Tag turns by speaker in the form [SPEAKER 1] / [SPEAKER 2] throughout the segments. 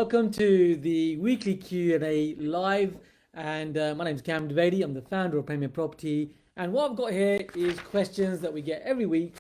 [SPEAKER 1] welcome to the weekly Q&A live. And my name is Dovedi. I'm the founder of Premier Property. And what I've got here is questions that we get every week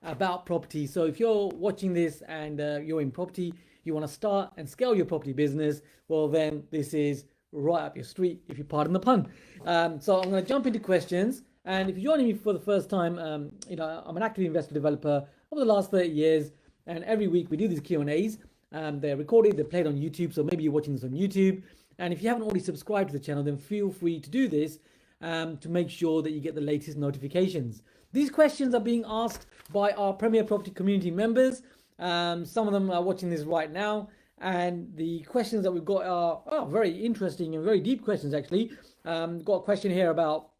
[SPEAKER 1] about property. So if you're watching this and you're in property, you want to start and scale your property business, well, then this is right up your street, if you pardon the pun. So I'm going to jump into questions. And if you're joining me for the first time, I'm an active investor developer over the last 30 years. And every week we do these Q&As. They're recorded, they're played on YouTube. So maybe you're watching this on YouTube. And if you haven't already subscribed to the channel, then feel free to do this to make sure that you get the latest notifications. These questions are being asked by our Premier Property community members. Some of them are watching this right now. And the questions that we've got are very interesting and very deep questions, actually. Got a question here about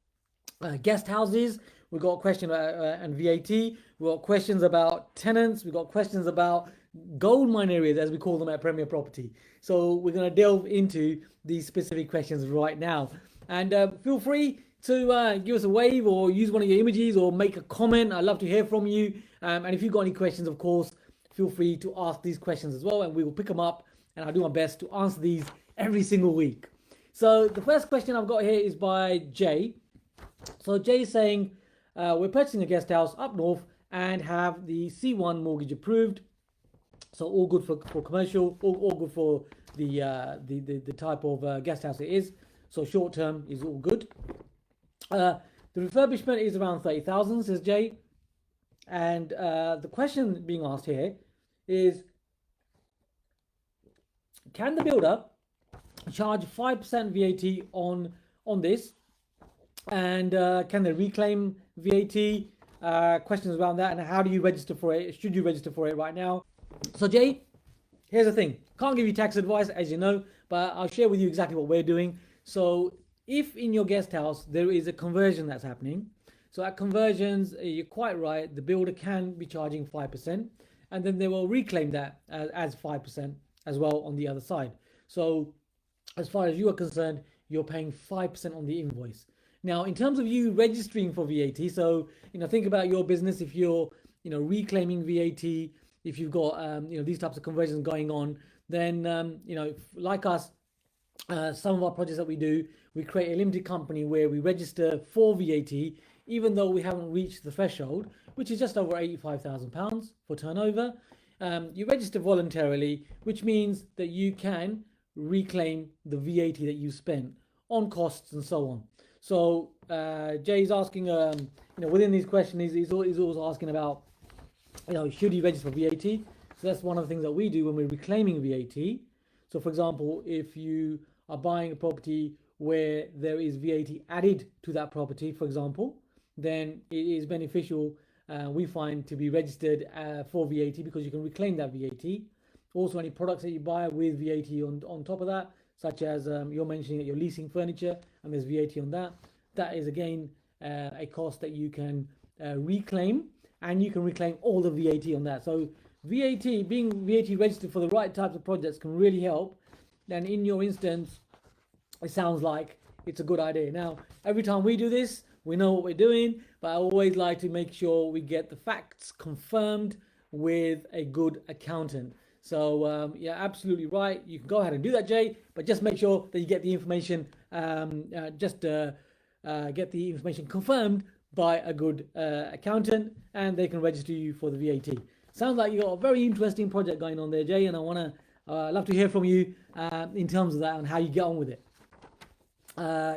[SPEAKER 1] guest houses. We've got a question and VAT. We've got questions about tenants. We've got questions about gold mine areas, as we call them at Premier Property. So we're going to delve into these specific questions right now. And feel free to give us a wave or use one of your images or make a comment. I'd love to hear from you. And if you've got any questions, of course, feel free to ask these questions as well, and we will pick them up, and I'll do my best to answer these every single week. So the first question I've got here is by Jay. So Jay is saying, we're purchasing a guest house up north and have the C1 mortgage approved. So all good for commercial, all good for the type of guest house it is. So short term is all good. The refurbishment is around 30,000, says Jay. And the question being asked here is, can the builder charge 5% VAT on this? And can they reclaim VAT? Questions around that, and how do you register for it? Should you register for it right now? So Jay, here's the thing. Can't give you tax advice, as you know, but I'll share with you exactly what we're doing. So if in your guest house there is a conversion that's happening, so at conversions, you're quite right, the builder can be charging 5%, and then they will reclaim that as 5% as well on the other side. So as far as you are concerned, you're paying 5% on the invoice. Now, in terms of you registering for VAT, so think about your business. If you're reclaiming VAT, if you've got these types of conversions going on, then like us, some of our projects that we do, we create a limited company where we register for VAT, even though we haven't reached the threshold, which is just over £85,000 for turnover. You register voluntarily, which means that you can reclaim the VAT that you spent on costs and so on. So Jay's asking, within these questions, he's also asking about, should you register for VAT? So that's one of the things that we do when we're reclaiming VAT. So for example, if you are buying a property where there is VAT added to that property, for example, then it is beneficial, we find, to be registered for VAT, because you can reclaim that VAT. Also, any products that you buy with VAT on top of that, such as you're mentioning that you're leasing furniture and there's VAT on that, that is again a cost that you can reclaim, and you can reclaim all the VAT on that. So VAT, being VAT registered for the right types of projects, can really help. And in your instance, it sounds like it's a good idea. Now, every time we do this, we know what we're doing, but I always like to make sure we get the facts confirmed with a good accountant. So yeah, absolutely right. You can go ahead and do that, Jay, but just make sure that you get the information, get the information confirmed by a good accountant, and they can register you for the VAT. Sounds like you've got a very interesting project going on there, Jay, and I want to love to hear from you in terms of that and how you get on with it.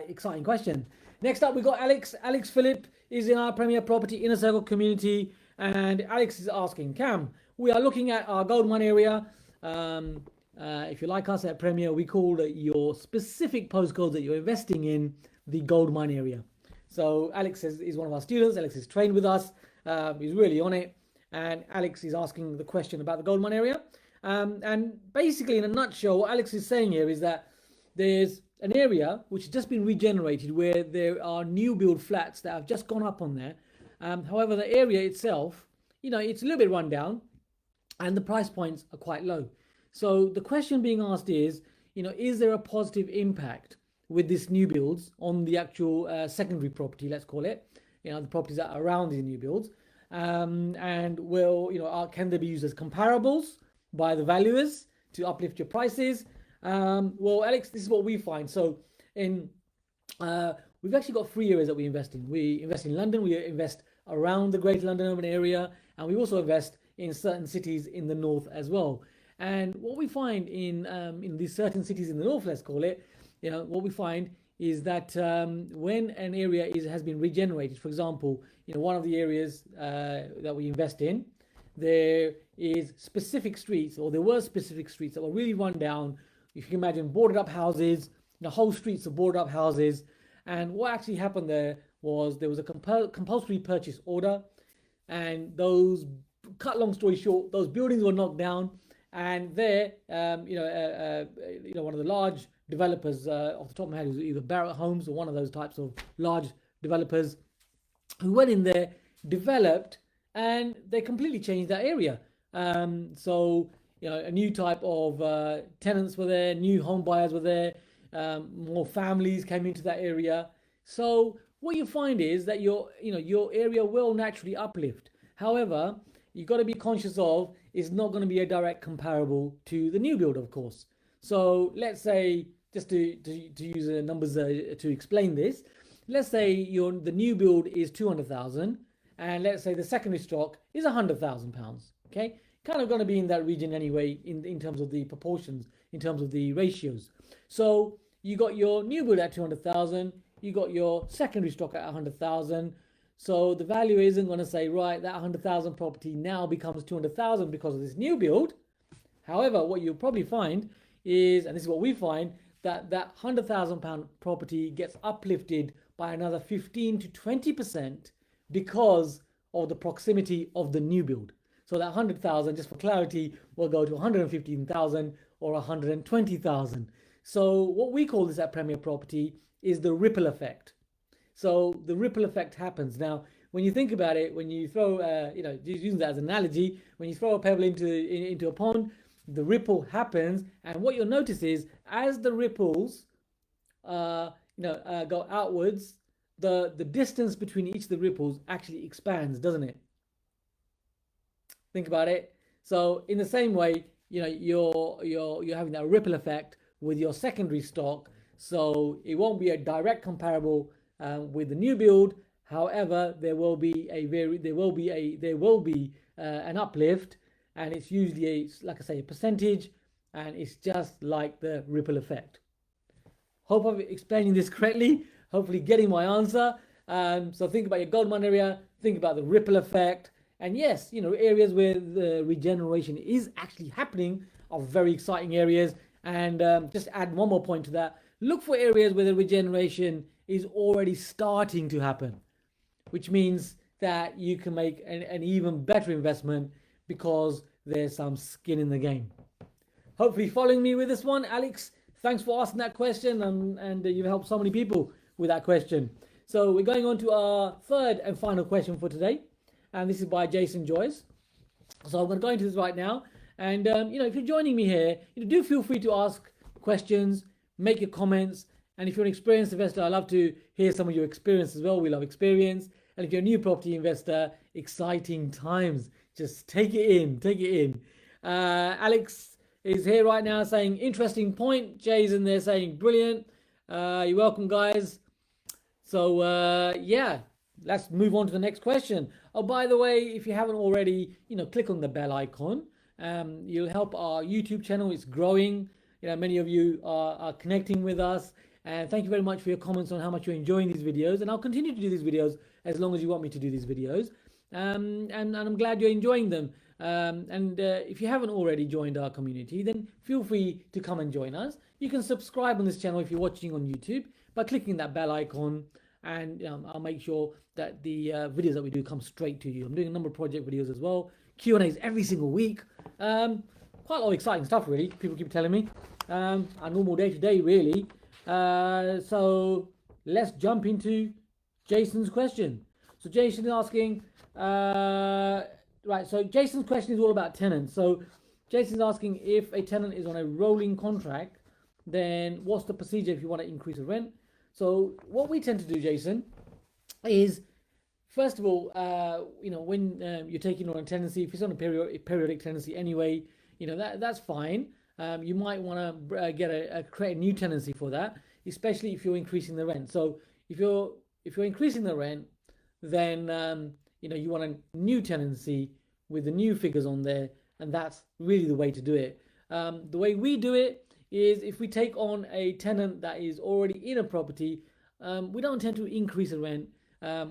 [SPEAKER 1] Exciting question. Next up, we've got Alex. Alex Phillip is in our Premier Property Inner Circle community, and Alex is asking, Cam, we are looking at our gold mine area. If you like us at Premier, we call your specific postcodes that you're investing in the gold mine area. So Alex is one of our students. Alex is trained with us. He's really on it. And Alex is asking the question about the gold mine area. And basically, in a nutshell, what Alex is saying here is that there's an area which has just been regenerated where there are new build flats that have just gone up on there. However, the area itself, it's a little bit run down, and the price points are quite low. So the question being asked is there a positive impact with this new builds on the actual secondary property, let's call it, the properties that are around these new builds, and can they be used as comparables by the valuers to uplift your prices? Well, Alex, this is what we find. So in we've actually got 3 areas that we invest in. We invest in London, we invest around the Greater London urban area, and we also invest in certain cities in the north as well. And what we find in these certain cities in the north, let's call it, what we find is that when an area has been regenerated, for example, one of the areas that we invest in, there is specific streets, or there were specific streets that were really run down. If you can imagine, boarded up houses, whole streets of boarded up houses. And what actually happened there was a compulsory purchase order, and cut long story short, those buildings were knocked down, and there, one of the large developers, off the top of my head, was either Barratt Homes or one of those types of large developers, who went in there, developed, and they completely changed that area. So a new type of tenants were there, new home buyers were there, more families came into that area. So what you find is that your area will naturally uplift. However, you've got to be conscious of it's not going to be a direct comparable to the new build, of course. So let's say, just to use numbers to explain this, let's say the new build is 200,000, and let's say the secondary stock is £100,000. Okay, kind of going to be in that region anyway, in terms of the proportions, in terms of the ratios. So you got your new build at 200,000, you got your secondary stock at 100,000. So the value isn't going to say, right, that 100,000 property now becomes 200,000 because of this new build. However, what you'll probably find is, and this is what we find, that £100,000 property gets uplifted by another 15 to 20% because of the proximity of the new build. So that 100,000, just for clarity, will go to 115,000 or 120,000. So what we call this at Premier Property is the ripple effect. So the ripple effect happens. Now, when you think about it, when you throw, using that as an analogy, when you throw a pebble into a pond, the ripple happens, and what you'll notice is as the ripples, go outwards, the distance between each of the ripples actually expands, doesn't it? Think about it. So in the same way, you're having that ripple effect with your secondary stock. So it won't be a direct comparable with the new build. However, there will be an uplift, and it's usually a percentage, and it's just like the ripple effect. Hope I'm explaining this correctly. Hopefully, getting my answer. So think about your goldmine area. Think about the ripple effect, and yes, areas where the regeneration is actually happening are very exciting areas. And just add one more point to that. Look for areas where the regeneration is already starting to happen, which means that you can make an even better investment because there's some skin in the game. Hopefully following me with this one, Alex. Thanks for asking that question, and you've helped so many people with that question. So we're going on to our third and final question for today, and this is by Jason Joyce. So I'm going to go into this right now, and if you're joining me here, do feel free to ask questions, make your comments, and if you're an experienced investor, I'd love to hear some of your experience as well. We love experience. And if you're a new property investor, exciting times. Just take it in. Alex is here right now saying, interesting point. Jay's in there saying, brilliant. You're welcome, guys. So, let's move on to the next question. Oh, by the way, if you haven't already, click on the bell icon. You'll help our YouTube channel. It's growing. Many of you are connecting with us. And thank you very much for your comments on how much you're enjoying these videos. And I'll continue to do these videos as long as you want me to do these videos. And I'm glad you're enjoying them. If you haven't already joined our community, then feel free to come and join us. You can subscribe on this channel if you're watching on YouTube by clicking that bell icon. And I'll make sure that the videos that we do come straight to you. I'm doing a number of project videos as well. Q&As every single week. Quite a lot of exciting stuff, really. People keep telling me. Our normal day-to-day, really. So let's jump into Jason's question. So Jason is asking, so Jason's question is all about tenants. So Jason's asking, if a tenant is on a rolling contract, then what's the procedure if you want to increase the rent? So what we tend to do, Jason, is first of all, when you're taking on a tenancy, if it's on a periodic tenancy anyway, that's fine. you might want to create a new tenancy for that, especially if you're increasing the rent. So if you're increasing the rent, then you want a new tenancy with the new figures on there, and that's really the way to do it. The way we do it is if we take on a tenant that is already in a property, we don't tend to increase the rent.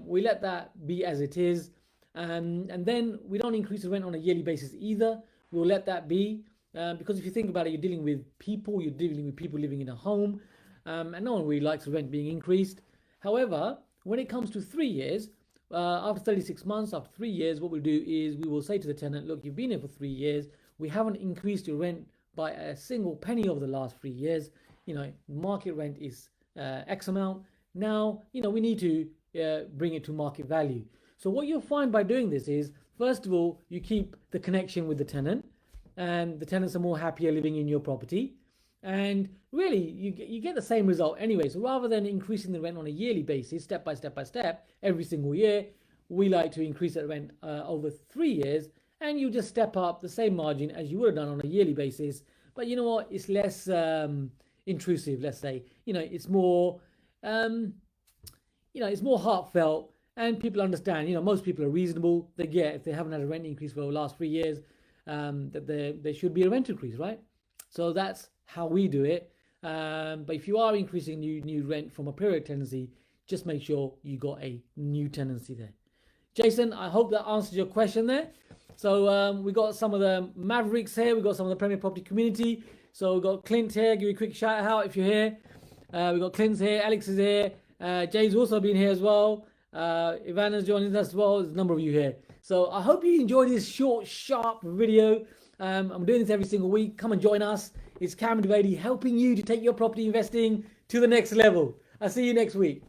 [SPEAKER 1] We let that be as it is, and then we don't increase the rent on a yearly basis either. We'll let that be, because if you think about it, you're dealing with people living in a home, and no one really likes the rent being increased. However, when it comes to 3 years, after 36 months, after 3 years, what we'll do is we will say to the tenant, look, you've been here for 3 years, we haven't increased your rent by a single penny over the last 3 years. Market rent is X amount. Now, we need to bring it to market value. So what you'll find by doing this is, first of all, you keep the connection with the tenant, and the tenants are more happier living in your property. And really, you get the same result anyway. So rather than increasing the rent on a yearly basis, step by step, every single year, we like to increase that rent over 3 years, and you just step up the same margin as you would have done on a yearly basis. But you know what? It's less intrusive, let's say. It's more, it's more heartfelt, and people understand. Most people are reasonable. They get, if they haven't had a rent increase for the last 3 years, that there should be a rent increase, right? So that's how we do it. But if you are increasing new rent from a period tenancy, just make sure you got a new tenancy there. Jason, I hope that answers your question there. So we got some of the Mavericks here. We got some of the Premier Property community. So we've got Clint here. Give you a quick shout out if you're here. We got Clint's here. Alex is here. Jay's also been here as well. Ivana's joining us as well. There's a number of you here. So I hope you enjoyed this short, sharp video. I'm doing this every single week. Come and join us. It's Cameron Dovedi helping you to take your property investing to the next level. I'll see you next week.